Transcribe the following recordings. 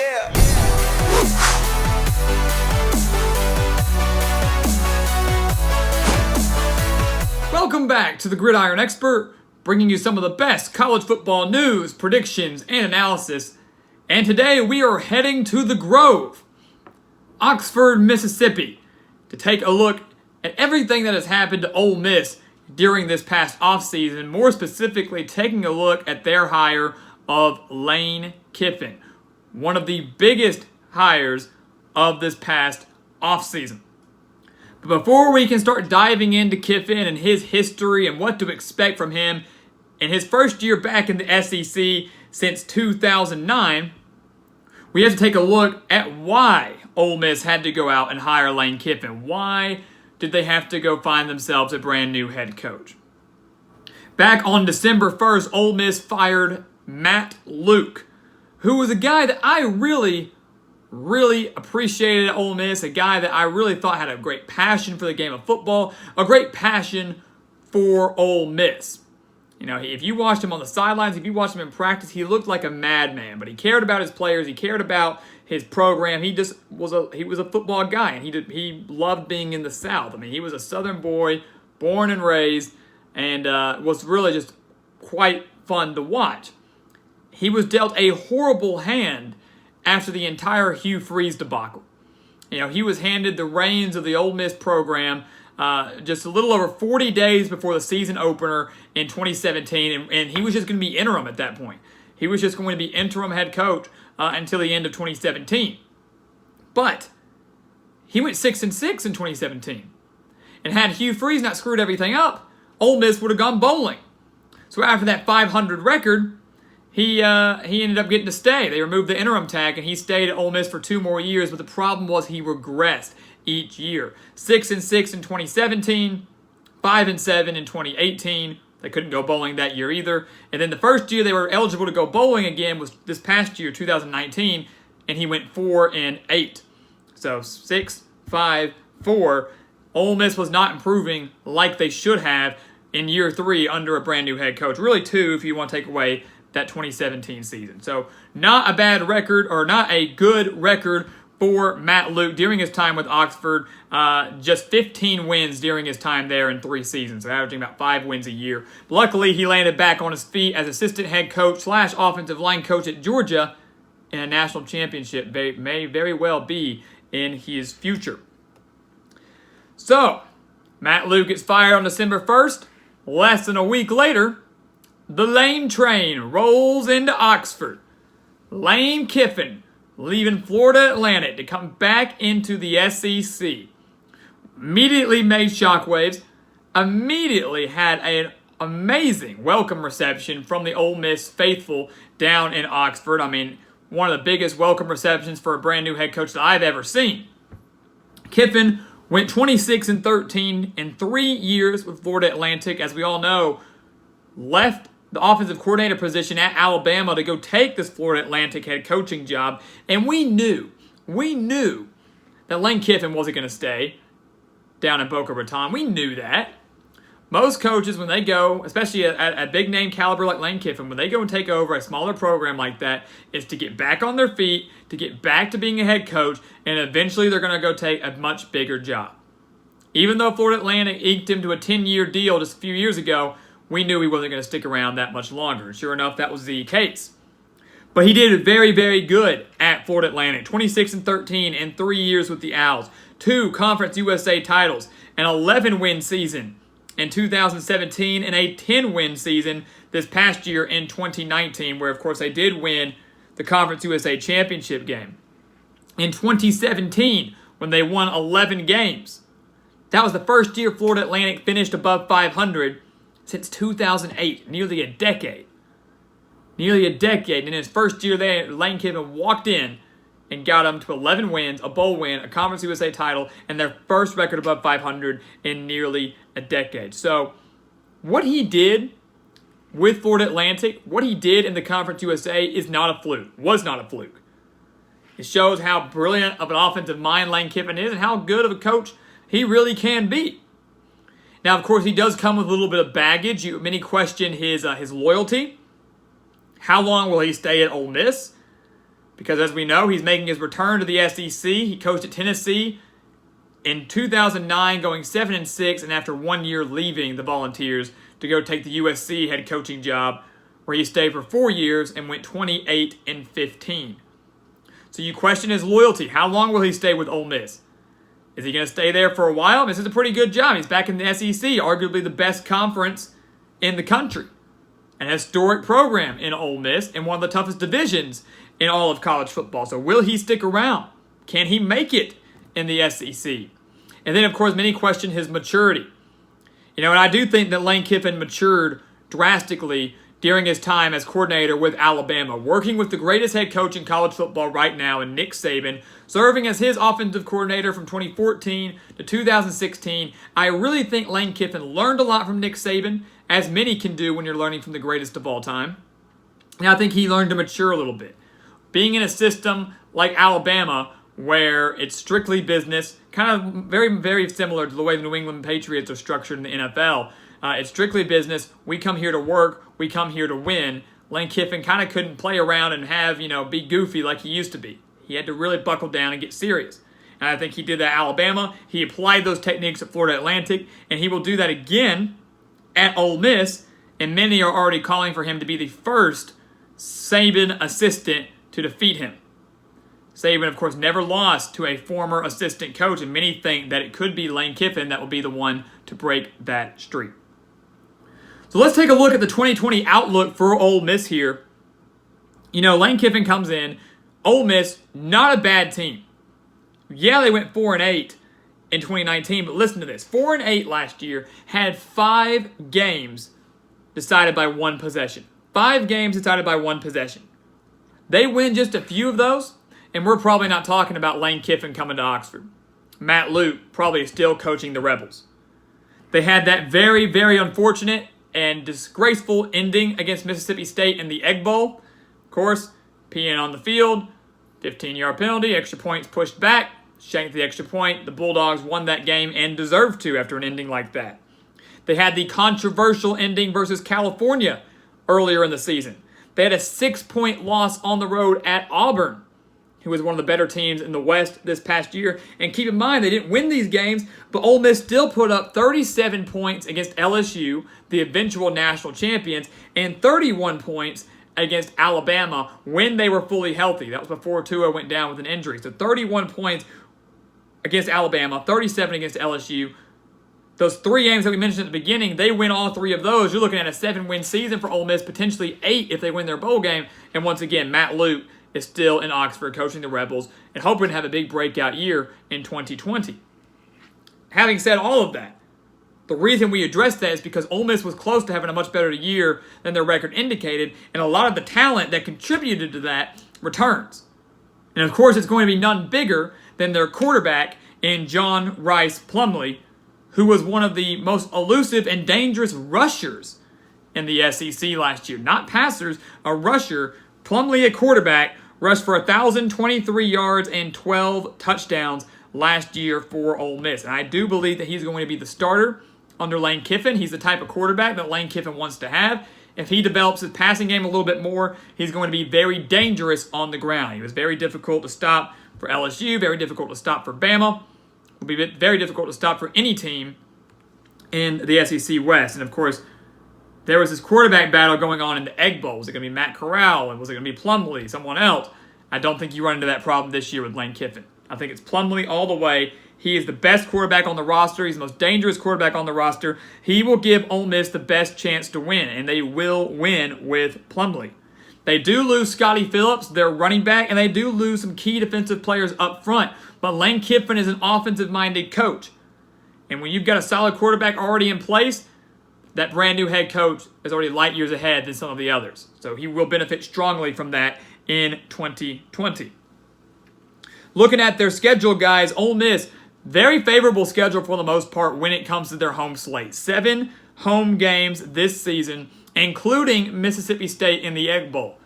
Yeah. Welcome back to the Gridiron Expert, bringing you some of the best college football news, predictions, and analysis. And today we are heading to the Grove, Oxford, Mississippi, to take a look at everything that has happened to Ole Miss during this past offseason, more specifically taking a look at their hire of Lane Kiffin, one of the biggest hires of this past offseason. But before we can start diving into Kiffin and his history and what to expect from him in his first year back in the SEC since 2009, we have to take a look at why Ole Miss had to go out and hire Lane Kiffin. Why did they have to go find themselves a brand new head coach? Back on December 1st, Ole Miss fired Matt Luke, who was a guy that I really appreciated at Ole Miss, a guy that I really thought had a great passion for the game of football, a great passion for Ole Miss. You know, if you watched him on the sidelines, if you watched him in practice, he looked like a madman, but he cared about his players, he cared about his program. He just was a football guy, and he loved being in the South. I mean, he was a Southern boy, born and raised, and was really just quite fun to watch. He was dealt a horrible hand after the entire Hugh Freeze debacle. You know, he was handed the reins of the Ole Miss program just a little over 40 days before the season opener in 2017, and he was just going to be interim at that point. He was just going to be interim head coach until the end of 2017. But he went 6-6 in 2017. And had Hugh Freeze not screwed everything up, Ole Miss would have gone bowling. So after that 500 record, he ended up getting to stay. They removed the interim tag, and he stayed at Ole Miss for 2 more years. But the problem was he regressed each year. 6-6 in 2017, 5-7 in 2018. They couldn't go bowling that year either. And then the first year they were eligible to go bowling again was this past year, 2019, and he went 4-8. So 6, 5, 4. Ole Miss was not improving like they should have in year 3 under a brand new head coach. Really 2 if you want to take away that 2017 season. So not a bad record, or not a good record for Matt Luke during his time with Oxford. Just 15 wins during his time there in 3 seasons, so averaging about 5 wins a year. But luckily, he landed back on his feet as assistant head coach / offensive line coach at Georgia, and a national championship may very well be in his future. So, Matt Luke gets fired on December 1st. Less than a week later, the Lane train rolls into Oxford. Lane Kiffin leaving Florida Atlantic to come back into the SEC. Immediately made shockwaves. Immediately had an amazing welcome reception from the Ole Miss faithful down in Oxford. I mean, one of the biggest welcome receptions for a brand new head coach that I've ever seen. Kiffin went 26-13 in 3 years with Florida Atlantic. As we all know, left the offensive coordinator position at Alabama to go take this Florida Atlantic head coaching job. And we knew that Lane Kiffin wasn't going to stay down in Boca Raton. We knew that. Most coaches, when they go, especially at a big name caliber like Lane Kiffin, when they go and take over a smaller program like that, is to get back on their feet, to get back to being a head coach, and eventually they're going to go take a much bigger job. Even though Florida Atlantic eked him to a 10-year deal just a few years ago, we knew he wasn't going to stick around that much longer. And sure enough, that was the case. But he did very, very good at Florida Atlantic. 26-13 in 3 years with the Owls. 2 Conference USA titles. An 11-win season in 2017 and a 10-win season this past year in 2019, where, of course, they did win the Conference USA championship game. In 2017, when they won 11 games. That was the first year Florida Atlantic finished above 500 since 2008, nearly a decade. And in his first year there, Lane Kiffin walked in and got them to 11 wins, a bowl win, a Conference USA title, and their first record above 500 in nearly a decade. So what he did with Florida Atlantic, what he did in the Conference USA was not a fluke. It shows how brilliant of an offensive mind Lane Kiffin is and how good of a coach he really can be. Now, of course, he does come with a little bit of baggage. Many question his loyalty. How long will he stay at Ole Miss? because as we know, he's making his return to the SEC. He coached at Tennessee in 2009, going 7-6, and after 1 year leaving the Volunteers to go take the USC head coaching job, where he stayed for 4 years and went 28-15. So you question his loyalty. How long will he stay with Ole Miss? Is he going to stay there for a while? This is a pretty good job. He's back in the SEC, arguably the best conference in the country. An historic program in Ole Miss and one of the toughest divisions in all of college football. So will he stick around? Can he make it in the SEC? And then, of course, many question his maturity. And I do think that Lane Kiffin matured drastically during his time as coordinator with Alabama, working with the greatest head coach in college football right now in Nick Saban, serving as his offensive coordinator from 2014 to 2016. I really think Lane Kiffin learned a lot from Nick Saban, as many can do when you're learning from the greatest of all time. And I think he learned to mature a little bit. Being in a system like Alabama, where it's strictly business, kind of very, very similar to the way the New England Patriots are structured in the NFL. It's strictly business. We come here to work. We come here to win. Lane Kiffin kind of couldn't play around and have, be goofy like he used to be. He had to really buckle down and get serious. And I think he did that at Alabama. He applied those techniques at Florida Atlantic, and he will do that again at Ole Miss. And many are already calling for him to be the first Saban assistant to defeat him. Saban, of course, never lost to a former assistant coach, and many think that it could be Lane Kiffin that will be the one to break that streak. So let's take a look at the 2020 outlook for Ole Miss here. Lane Kiffin comes in. Ole Miss, not a bad team. Yeah, they went 4-8 in 2019, but listen to this. 4-8 last year, had 5 games decided by one possession. 5 games decided by one possession. They win just a few of those, and we're probably not talking about Lane Kiffin coming to Oxford. Matt Luke probably still coaching the Rebels. They had that very, very unfortunate and disgraceful ending against Mississippi State in the Egg Bowl. Of course, peeing on the field, 15-yard penalty, extra points pushed back, shanked the extra point. The Bulldogs won that game and deserved to after an ending like that. They had the controversial ending versus California earlier in the season. They had a 6-point loss on the road at Auburn, who was one of the better teams in the West this past year. And keep in mind, they didn't win these games, but Ole Miss still put up 37 points against LSU, the eventual national champions, and 31 points against Alabama when they were fully healthy. That was before Tua went down with an injury. So 31 points against Alabama, 37 against LSU. Those 3 games that we mentioned at the beginning, they win all 3 of those. You're looking at a 7-win season for Ole Miss, potentially 8 if they win their bowl game. And once again, Matt Luke is still in Oxford coaching the Rebels and hoping to have a big breakout year in 2020. Having said all of that, the reason we addressed that is because Ole Miss was close to having a much better year than their record indicated, and a lot of the talent that contributed to that returns. And of course, it's going to be none bigger than their quarterback in John Rice Plumlee, who was one of the most elusive and dangerous rushers in the SEC last year. Not passers, a rusher. Plumlee, a quarterback, rushed for 1,023 yards and 12 touchdowns last year for Ole Miss. And I do believe that he's going to be the starter under Lane Kiffin. He's the type of quarterback that Lane Kiffin wants to have. If he develops his passing game a little bit more, he's going to be very dangerous on the ground. He was very difficult to stop for LSU, very difficult to stop for Bama. Will be very difficult to stop for any team in the SEC West. And of course, there was this quarterback battle going on in the Egg Bowl. Was it going to be Matt Corral? And was it going to be Plumlee, someone else? I don't think you run into that problem this year with Lane Kiffin. I think it's Plumlee all the way. He is the best quarterback on the roster. He's the most dangerous quarterback on the roster. He will give Ole Miss the best chance to win, and they will win with Plumlee. They do lose Scotty Phillips, their running back, and they do lose some key defensive players up front. But Lane Kiffin is an offensive-minded coach. And when you've got a solid quarterback already in place, that brand new head coach is already light years ahead than some of the others. So he will benefit strongly from that in 2020. Looking at their schedule, guys, Ole Miss, very favorable schedule for the most part when it comes to their home slate. 7 home games this season, including Mississippi State in the Egg Bowl.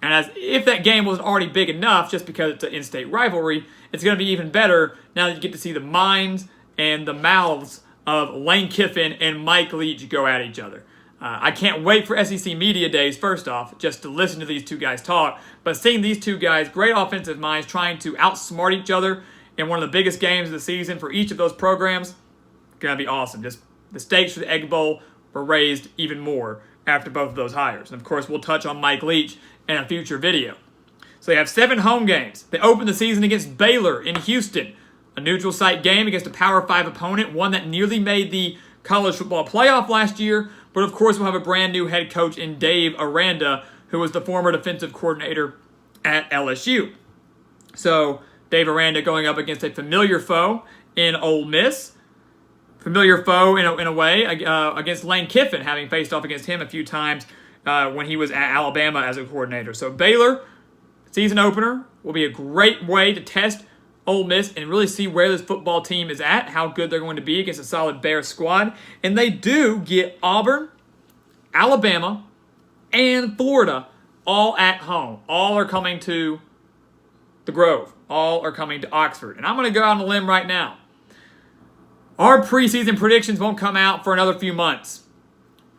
And as if that game wasn't already big enough, just because it's an in-state rivalry, it's going to be even better now that you get to see the minds and the mouths of Lane Kiffin and Mike Leach go at each other. I can't wait for SEC Media Days, first off, just to listen to these two guys talk. But seeing these two guys, great offensive minds, trying to outsmart each other in one of the biggest games of the season for each of those programs, going to be awesome. Just the stakes for the Egg Bowl were raised even more after both of those hires. And, of course, we'll touch on Mike Leach in a future video. So they have 7 home games. They open the season against Baylor in Houston, a neutral site game against a Power 5 opponent, one that nearly made the college football playoff last year. But, of course, we'll have a brand new head coach in Dave Aranda, who was the former defensive coordinator at LSU. So Dave Aranda going up against a familiar foe in Ole Miss. Familiar foe in a way against Lane Kiffin, having faced off against him a few times when he was at Alabama as a coordinator. So Baylor, season opener, will be a great way to test Ole Miss and really see where this football team is at, how good they're going to be against a solid Bear squad. And they do get Auburn, Alabama, and Florida all at home. All are coming to the Grove. All are coming to Oxford. And I'm going to go out on a limb right now. Our preseason predictions won't come out for another few months.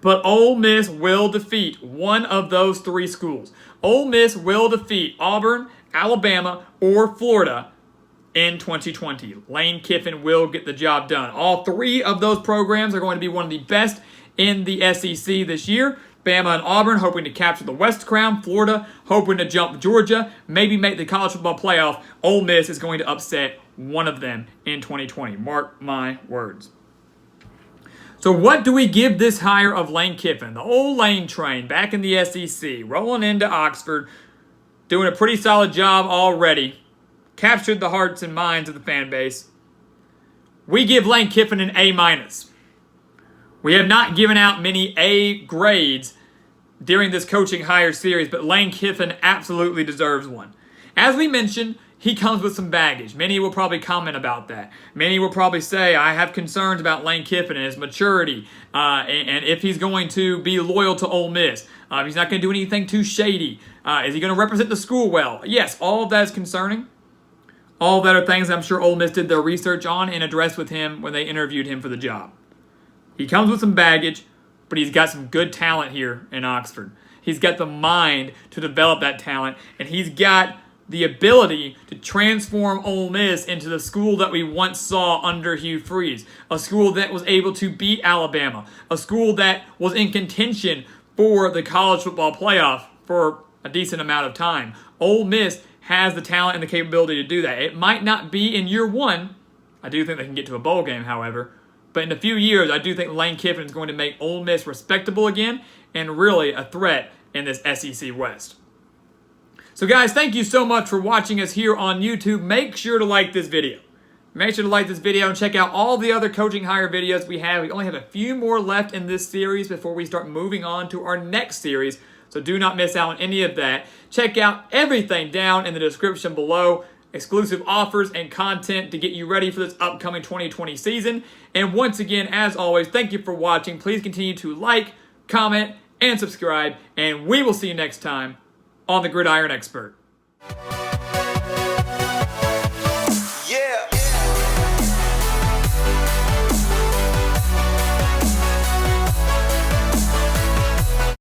But Ole Miss will defeat one of those 3 schools. Ole Miss will defeat Auburn, Alabama, or Florida in 2020. Lane Kiffin will get the job done. All 3 of those programs are going to be one of the best in the SEC this year. Bama and Auburn hoping to capture the West Crown. Florida hoping to jump Georgia, maybe make the college football playoff. Ole Miss is going to upset one of them in 2020. Mark my words. So what do we give this hire of Lane Kiffin? The old Lane train back in the SEC, rolling into Oxford, doing a pretty solid job already. Captured the hearts and minds of the fan base. We give Lane Kiffin an A-. We have not given out many A grades during this coaching hire series, but Lane Kiffin absolutely deserves one. As we mentioned, he comes with some baggage. Many will probably comment about that. Many will probably say, I have concerns about Lane Kiffin and his maturity, and if he's going to be loyal to Ole Miss. He's not going to do anything too shady. Is he going to represent the school well? Yes, all of that is concerning. All of that are things I'm sure Ole Miss did their research on and addressed with him when they interviewed him for the job. He comes with some baggage, but he's got some good talent here in Oxford. He's got the mind to develop that talent, and he's got the ability to transform Ole Miss into the school that we once saw under Hugh Freeze, a school that was able to beat Alabama, a school that was in contention for the college football playoff for a decent amount of time. Ole Miss has the talent and the capability to do that. It might not be in year 1. I do think they can get to a bowl game, however. But in a few years, I do think Lane Kiffin is going to make Ole Miss respectable again and really a threat in this SEC West. So guys, thank you so much for watching us here on YouTube. Make sure to like this video. Make sure to like this video and check out all the other coaching hire videos we have. We only have a few more left in this series before we start moving on to our next series. So do not miss out on any of that. Check out everything down in the description below. Exclusive offers and content to get you ready for this upcoming 2020 season. And once again, as always, thank you for watching. Please continue to like, comment, and subscribe. And we will see you next time on The Gridiron Expert.